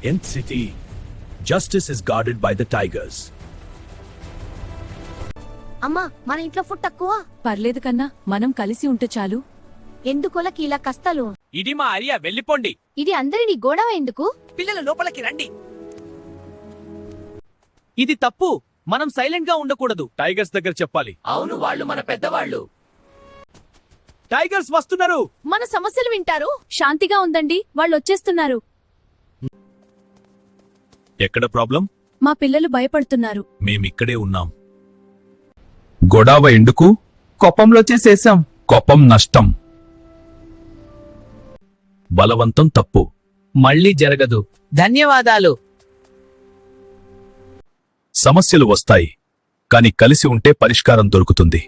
In city, justice is guarded by the tigers. అమ్మా, మన ఇంట్లో ఫుడ్ తక్కువ. పర్లేదు కన్నా, మనం కలిసి ఉంటే చాలు. ఎందుకొలకి ఇలా కష్టాలు? ఇది మా అరియా, వెళ్ళిపోండి. ఇది అందరినీ గొడవ ఎందుకు? పిల్లల లోపలికి రండి. ఇది తప్పు. మనం సైలెంట్ గా ఉండకూడదు. టైగర్స్ దగ్గర చెప్పాలి. అవును, వాళ్ళు మన పెద్దవాళ్ళు. టైగర్స్ వస్తున్నారు. మన సమస్యలు వింటారు. శాంతిగా ఉందండి, వాళ్ళు వచ్చేస్తున్నారు. ఎక్కడ ప్రాబ్లం? మా పిల్లలు భయపడుతున్నారు. మేమిక్కడే ఉన్నాం. గొడవ ఎందుకు? కోపంలో చేసేసాం. కోపం నష్టం. బలవంతం తప్పు. మళ్ళీ జరగదు. ధన్యవాదాలు. సమస్యలు వస్తాయి, కాని కలిసి ఉంటే పరిష్కారం దొరుకుతుంది.